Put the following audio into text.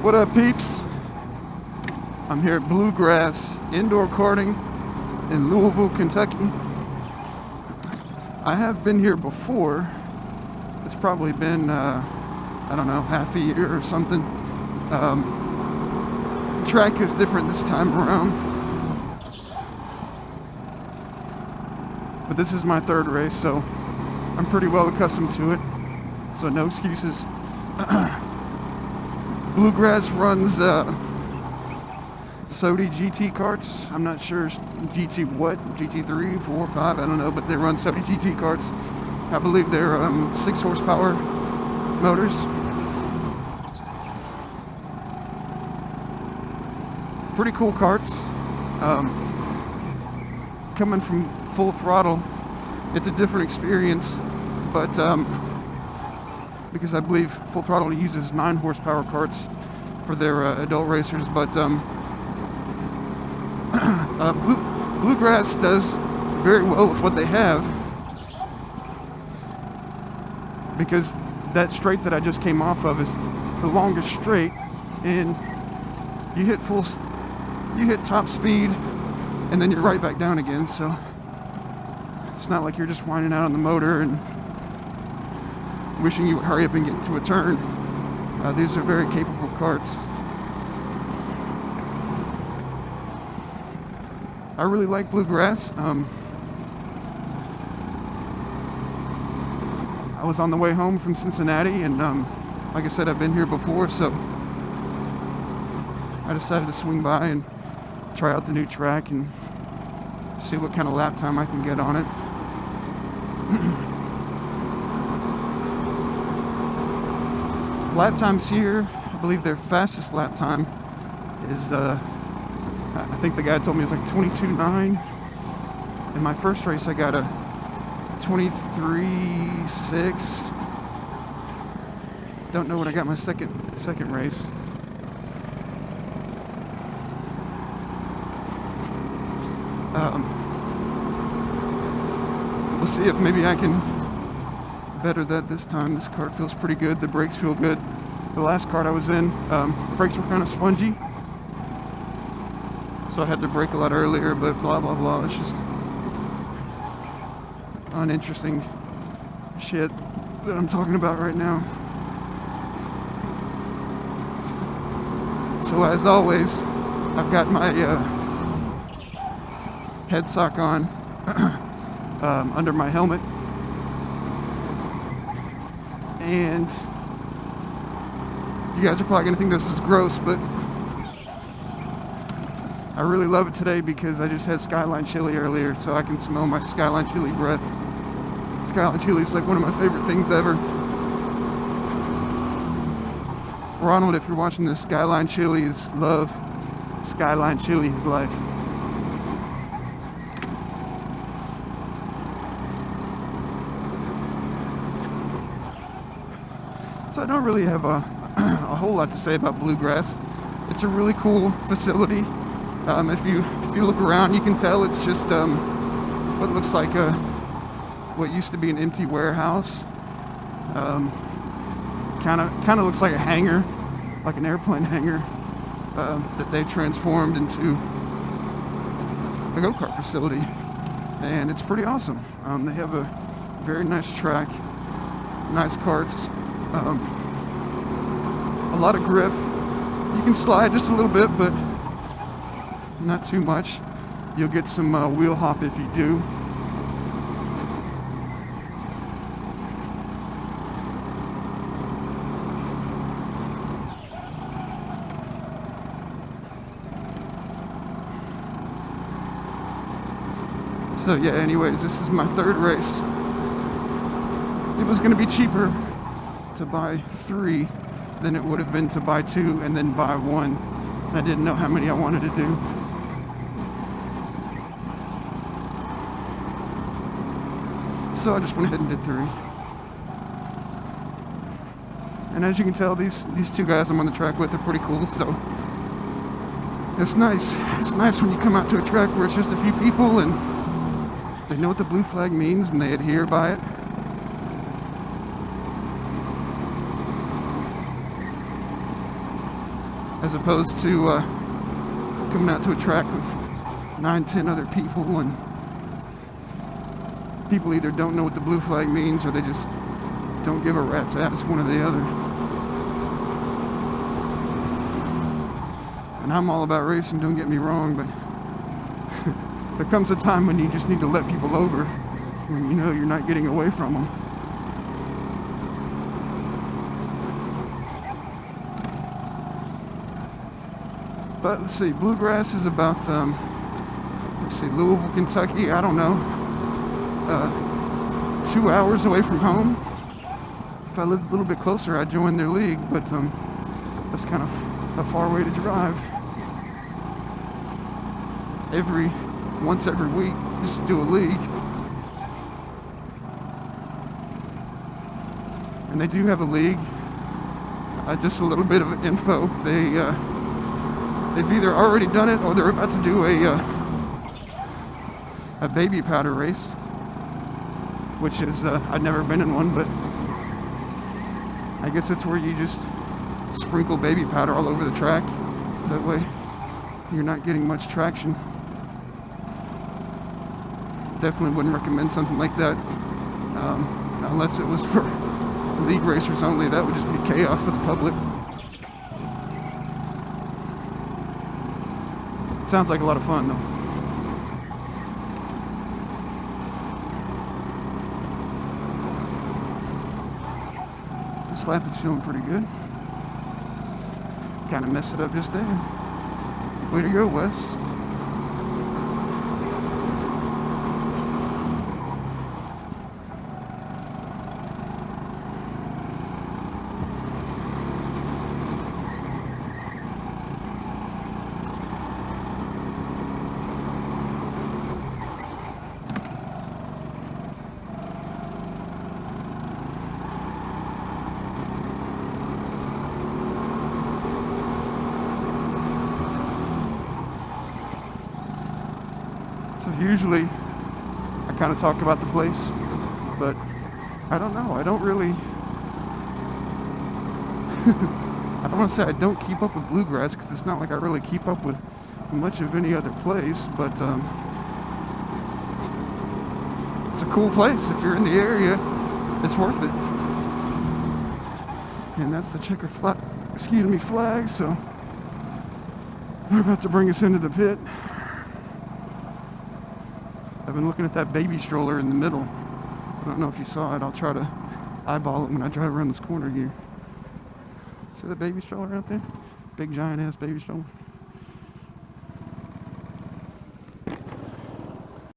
What up, peeps? I'm here at Bluegrass Indoor Karting in Louisville, Kentucky. I have been here before. It's probably been, I don't know, half a year or something. The track is different this time around. But this is my third race, so I'm pretty well accustomed to it. So no excuses. Bluegrass runs Sodi GT karts. I'm not sure GT what, GT3, 4, 5, I don't know, but they run Sodi GT karts. I believe they're 6 horsepower motors. Pretty cool karts. Coming from full throttle, it's a different experience, but because I believe full throttle uses 9 horsepower karts for their adult racers, but Bluegrass does very well with what they have, because that straight that I just came off of is the longest straight, and you hit top speed and then you're right back down again, so it's not like you're just whining out on the motor and wishing you would hurry up and get into a turn. These are very capable karts. I really like Bluegrass. I was on the way home from Cincinnati, and like I said, I've been here before, so I decided to swing by and try out the new track and see what kind of lap time I can get on it. Lap times here, I believe their fastest lap time is, I think the guy told me it was like 22.9. In my first race, I got a 23.6. Don't know what I got my second race. We'll see if maybe I can better that this time. This kart feels pretty good. The brakes feel good. The last kart I was in, the brakes were kind of spongy, so I had to brake a lot earlier, but blah blah blah. It's just uninteresting shit that I'm talking about right now. So as always, I've got my head sock on under my helmet, and you guys are probably gonna think this is gross, but I really love it today because I just had Skyline chili earlier, so I can smell my Skyline chili breath. Skyline chili is like one of my favorite things ever. Ronald, if you're watching this, Skyline chili is love. Skyline chili is life. So I don't really have a whole lot to say about Bluegrass. It's a really cool facility. If you look around, you can tell it's just what looks like what used to be an empty warehouse. Kind of looks like a hangar, like an airplane hangar, that they transformed into a go-kart facility, and it's pretty awesome. They have a very nice track, nice karts, a lot of grip. You can slide just a little bit, but not too much. You'll get some wheel hop if you do. So yeah, anyways, this is my third race. It was going to be cheaper to buy 3 than it would have been to buy 2 and then buy 1. I didn't know how many I wanted to do. So I just went ahead and did 3. And as you can tell, these 2 guys I'm on the track with are pretty cool, so it's nice. It's nice when you come out to a track where it's just a few people and they know what the blue flag means and they adhere by it. as opposed to coming out to a track with 9-10 other people, and people either don't know what the blue flag means or they just don't give a rat's ass, one or the other. And I'm all about racing, don't get me wrong, but there comes a time when you just need to let people over when you know you're not getting away from them. But let's see, Bluegrass is about, let's see, Louisville, Kentucky, I don't know, 2 hours away from home. If I lived a little bit closer, I'd join their league, but that's kind of a far way to drive. Once every week, just to do a league. And they do have a league. Just a little bit of info. They've either already done it or they're about to do a baby powder race, which is I've never been in one, but I guess it's where you just sprinkle baby powder all over the track. That way you're not getting much traction. Definitely wouldn't recommend something like that unless it was for league racers only. That would just be chaos for the public. Sounds like a lot of fun though. This lap is feeling pretty good. Kind of messed it up just there. Way to go, Wes. So usually I kind of talk about the place, but I don't know. I don't really, I don't want to say I don't keep up with Bluegrass because it's not like I really keep up with much of any other place, but it's a cool place. If you're in the area, it's worth it. And that's the checker flag, flag, so they're about to bring us into the pit. I've been looking at that baby stroller in the middle. I don't know if you saw it. I'll try to eyeball it when I drive around this corner here. See that baby stroller out there? Big giant ass baby stroller.